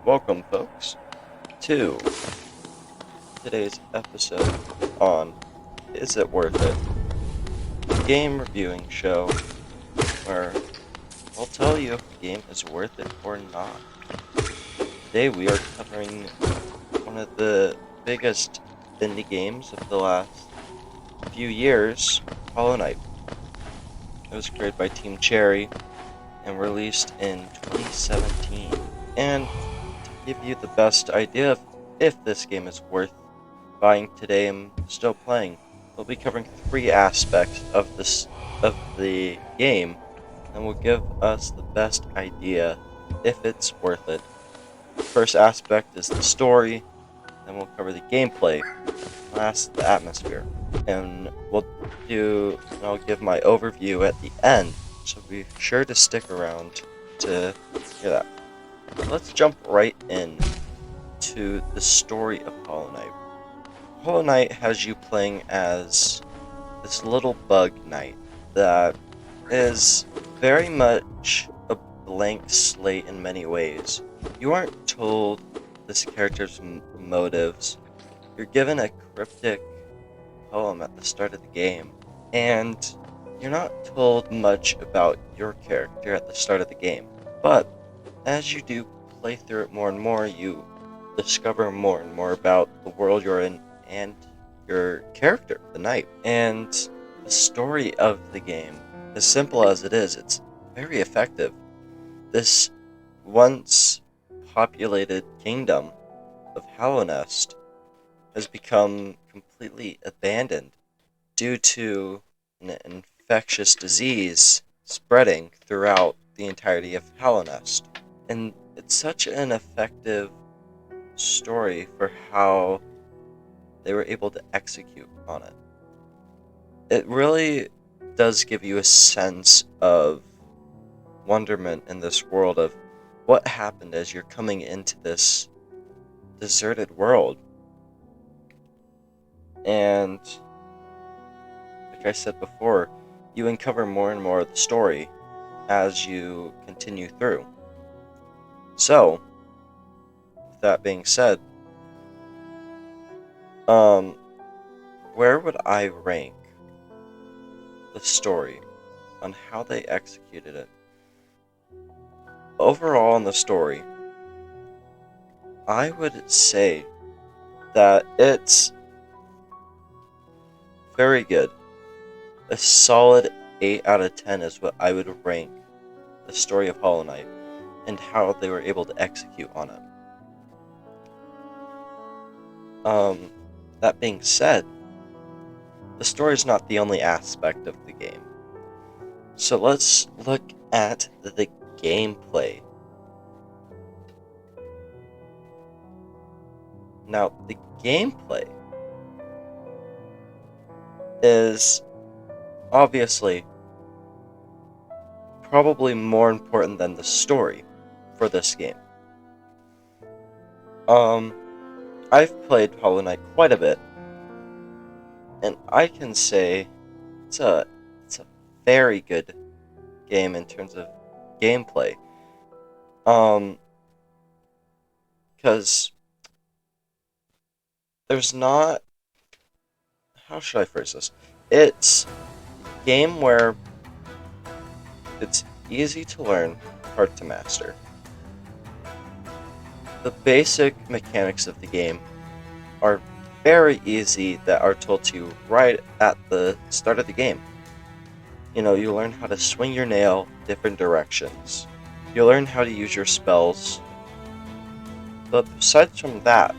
Welcome, folks, to today's episode on Is It Worth It? A game reviewing show where I'll tell you if the game is worth it or not. Today we are covering one of the biggest indie games of the last few years, Hollow Knight. It was created by Team Cherry and released in 2017. And give you the best idea of if this game is worth buying today and still playing. We'll be covering three aspects of the game, and will give us the best idea if it's worth it. The first aspect is the story, then we'll cover the gameplay, last the atmosphere, and I'll give my overview at the end, so be sure to stick around to hear that. Let's jump right in to the story of Hollow Knight. Hollow Knight has you playing as this little bug knight that is very much a blank slate in many ways. You aren't told this character's motives. You're given a cryptic poem at the start of the game, and you're not told much about your character at the start of the game. But as you do play through it more and more, you discover more and more about the world you're in and your character, the knight. And the story of the game, as simple as it is, it's very effective. This once populated kingdom of Hallownest has become completely abandoned due to an infectious disease spreading throughout the entirety of Hallownest. And it's such an effective story for how they were able to execute on it. It really does give you a sense of wonderment in this world of what happened as you're coming into this deserted world. And like I said before, you uncover more and more of the story as you continue through. So, with that being said, where would I rank the story on how they executed it? Overall in the story, I would say that it's very good. A solid 8 out of 10 is what I would rank the story of Hollow Knight and how they were able to execute on it. That being said, the story is not the only aspect of the game. So let's look at the gameplay. Now, the gameplay is obviously probably more important than the story for this game. I've played Hollow Knight quite a bit, and I can say it's a very good game in terms of gameplay. Because there's not, how should I phrase this? It's a game where it's easy to learn, hard to master. The basic mechanics of the game are very easy that are told to you right at the start of the game. You learn how to swing your nail different directions. You learn how to use your spells. But besides from that,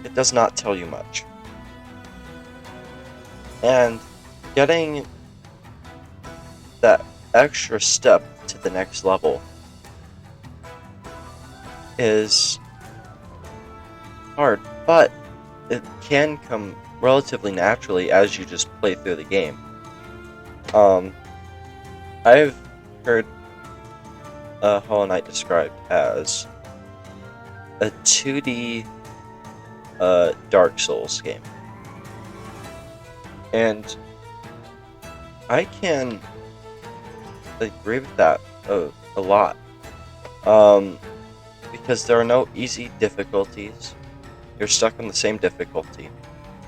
it does not tell you much. And getting that extra step to the next level is hard, but it can come relatively naturally as you just play through the game. I've heard Hollow Knight described as a 2D Dark Souls game. And I can agree with that a lot. because there are no easy difficulties. You're stuck on the same difficulty.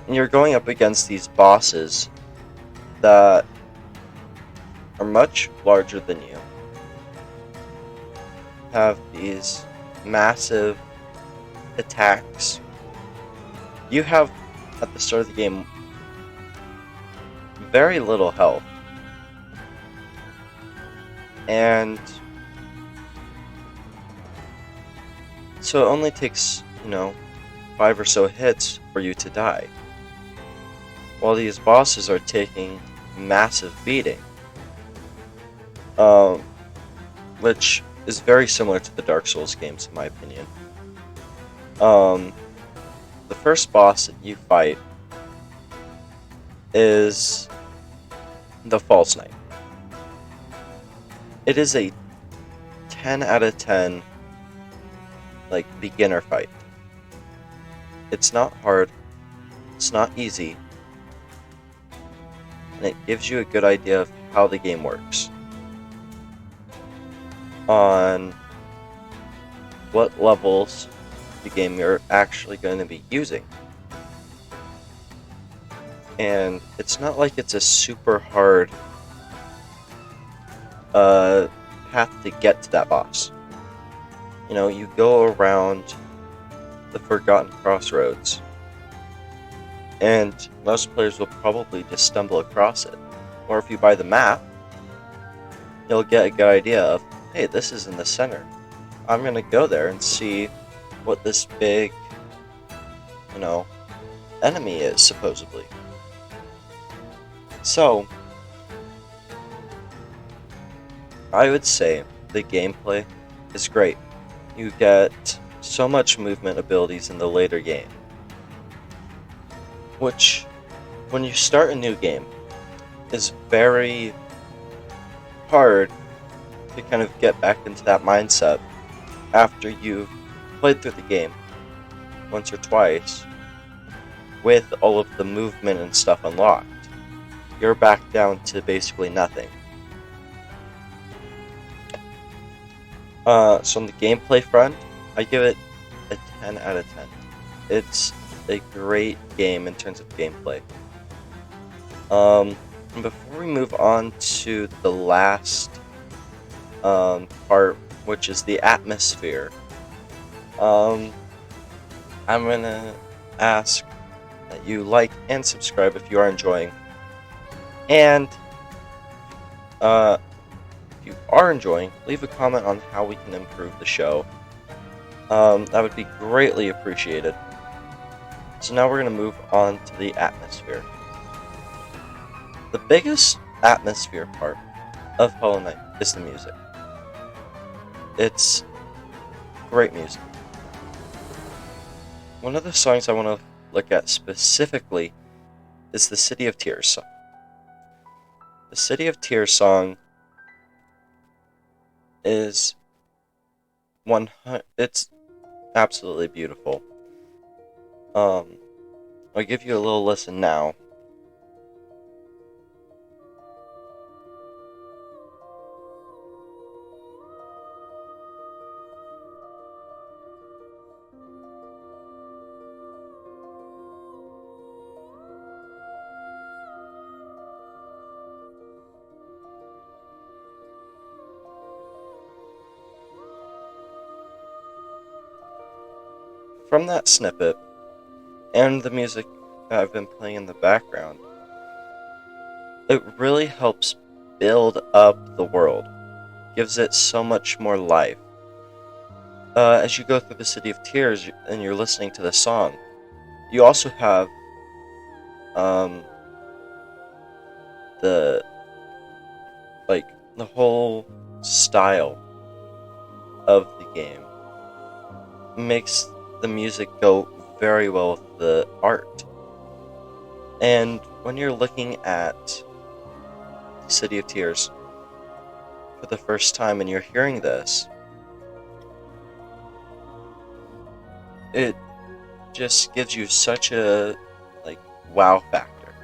And you're going up against these bosses that are much larger than you, have these massive attacks. You have, at the start of the game, very little health. And so it only takes, 5 or so hits for you to die, while these bosses are taking massive beating, which is very similar to the Dark Souls games in my opinion. The first boss that you fight is the False Knight. It is a 10 out of 10 beginner fight. It's not hard, it's not easy, and it gives you a good idea of how the game works, on what levels the game you're actually going to be using. And it's not like it's a super hard path to get to that boss. You go around the Forgotten Crossroads, and most players will probably just stumble across it. Or if you buy the map, you'll get a good idea of, hey, this is in the center. I'm gonna go there and see what this big, enemy is, supposedly. So, I would say the gameplay is great. You get so much movement abilities in the later game, which, when you start a new game, is very hard to kind of get back into that mindset after you've played through the game once or twice with all of the movement and stuff unlocked. You're back down to basically nothing. So on the gameplay front, I give it a 10 out of 10. It's a great game in terms of gameplay. And before we move on to the last part, which is the atmosphere, I'm gonna ask that you like and subscribe if you are enjoying. And if you are enjoying, leave a comment on how we can improve the show. That would be greatly appreciated. So now we're going to move on to the atmosphere. The biggest atmosphere part of Hollow Knight is the music. It's great music. One of the songs I want to look at specifically is the City of Tears song. The City of Tears song is it's absolutely beautiful. I'll give you a little listen now. From that snippet, and the music that I've been playing in the background, it really helps build up the world, gives it so much more life. As you go through the City of Tears and you're listening to the song, you also have the whole style of the game makes the music go very well with the art. And when you're looking at City of Tears for the first time and you're hearing this, it just gives you such a wow factor.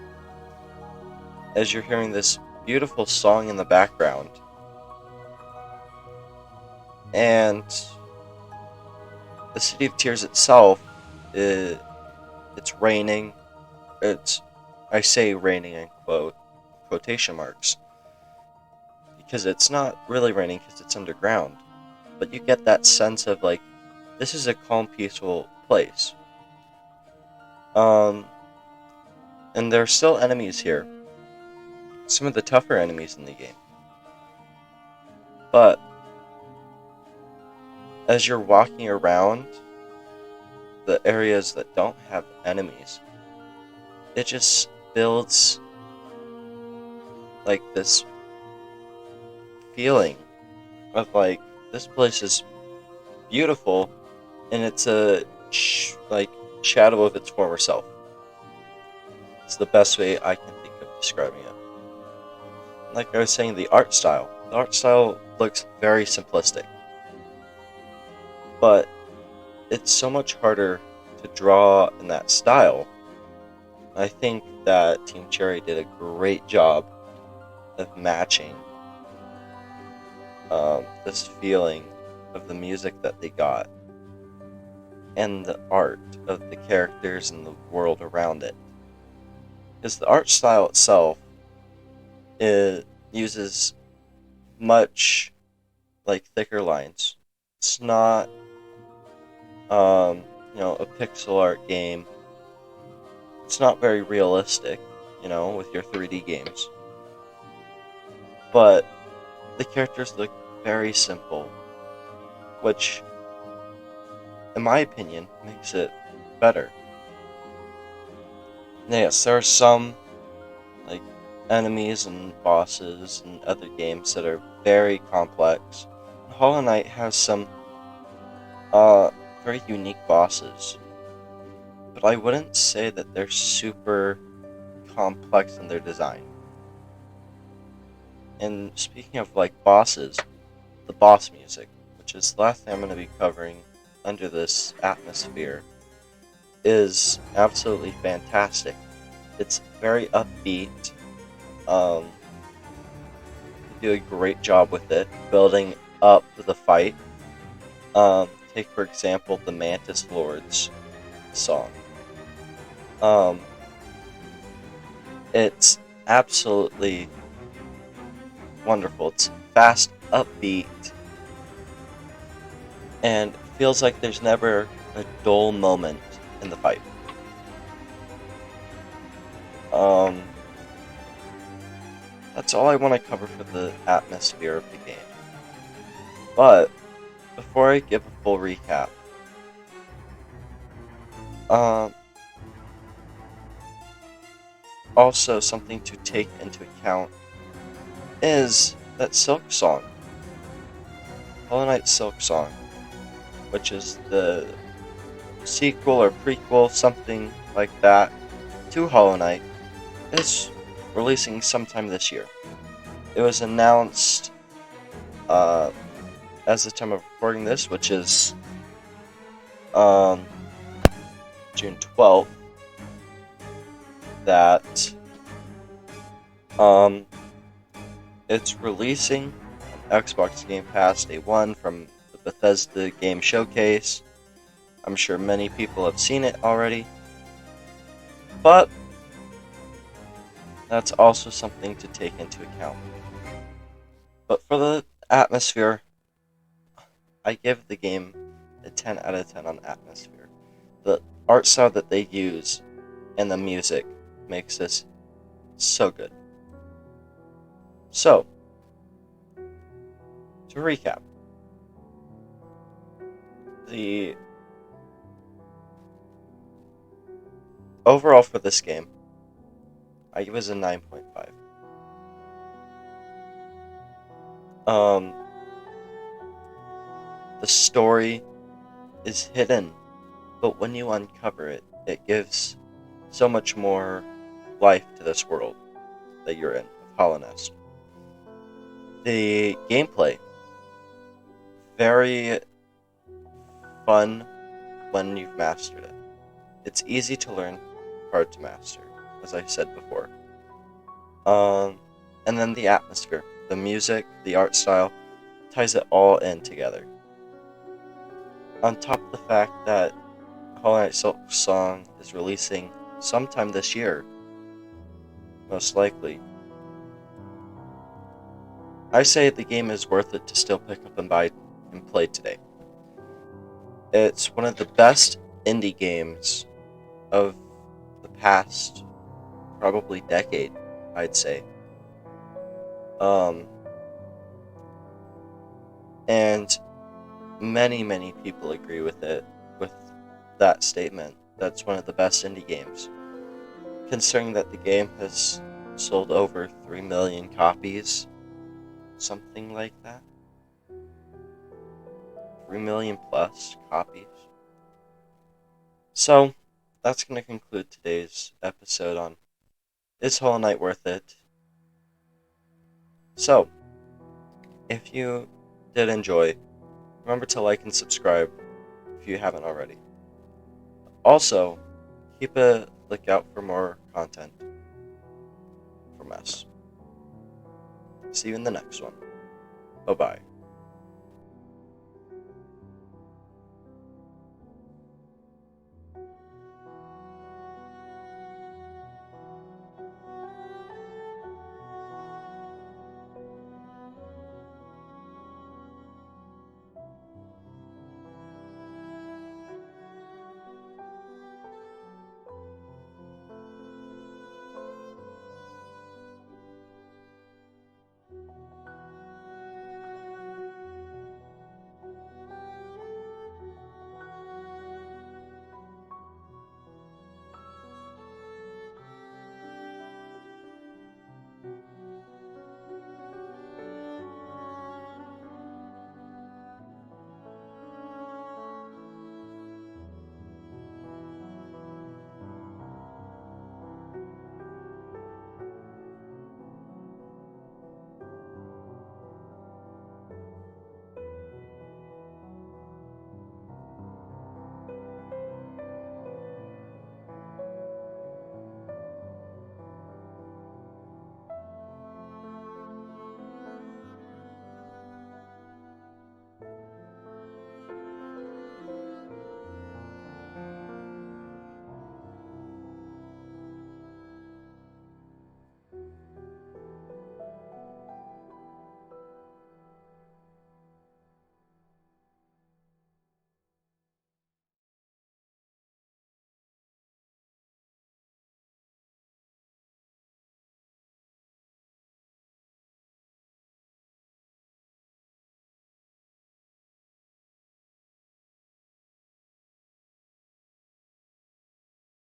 As you're hearing this beautiful song in the background, and the City of Tears itself, it's raining. I say raining in quotation marks, because it's not really raining because it's underground. But you get that sense of like, this is a calm, peaceful place. And there are still enemies here. Some of the tougher enemies in the game. But as you're walking around the areas that don't have enemies, it just builds like this feeling of like, this place is beautiful and it's a shadow of its former self. It's the best way I can think of describing it. Like I was saying, the art style looks very simplistic, but it's so much harder to draw in that style. I think that Team Cherry did a great job of matching this feeling of the music that they got and the art of the characters and the world around it. Because the art style itself, it uses much like thicker lines. It's not a pixel art game. It's not very realistic, with your 3D games. But the characters look very simple, which, in my opinion, makes it better. Yes, there are some enemies and bosses and other games that are very complex. Hollow Knight has some very unique bosses, but I wouldn't say that they're super complex in their design. And speaking of bosses, the boss music, which is the last thing I'm going to be covering under this atmosphere, is absolutely fantastic. It's very upbeat. You do a great job with it, building up the fight. Take for example the Mantis Lords song. It's absolutely wonderful. It's fast, upbeat, and feels like there's never a dull moment in the fight. That's all I want to cover for the atmosphere of the game. But before I give a full recap, also something to take into account is that Silksong, Hollow Knight Silksong, which is the sequel or prequel, something like that, to Hollow Knight, is releasing sometime this year. It was announced as the time of recording this, which is June 12th, that it's releasing on Xbox Game Pass Day 1 from the Bethesda Game Showcase. I'm sure many people have seen it already, but that's also something to take into account. But for the atmosphere, I give the game a 10 out of 10 on atmosphere. The art style that they use and the music makes this so good. So, to recap, the overall for this game, I give it a 9.5. The story is hidden, but when you uncover it, it gives so much more life to this world that you're in, of Hollow Nest. The gameplay, very fun when you've mastered it. It's easy to learn, hard to master, as I said before. And then the atmosphere, the music, the art style, ties it all in together. On top of the fact that Hollow Knight Silksong is releasing sometime this year, most likely, I say the game is worth it to still pick up and buy and play today. It's one of the best indie games of the past probably decade, I'd say. And many people agree with that statement. That's one of the best indie games. Considering that the game has sold over 3 million copies, something like that. 3 million plus copies. So, that's going to conclude today's episode on Is Hollow Knight Worth It? So, if you did enjoy, remember to like and subscribe if you haven't already. Also, keep a lookout for more content from us. See you in the next one. Bye-bye.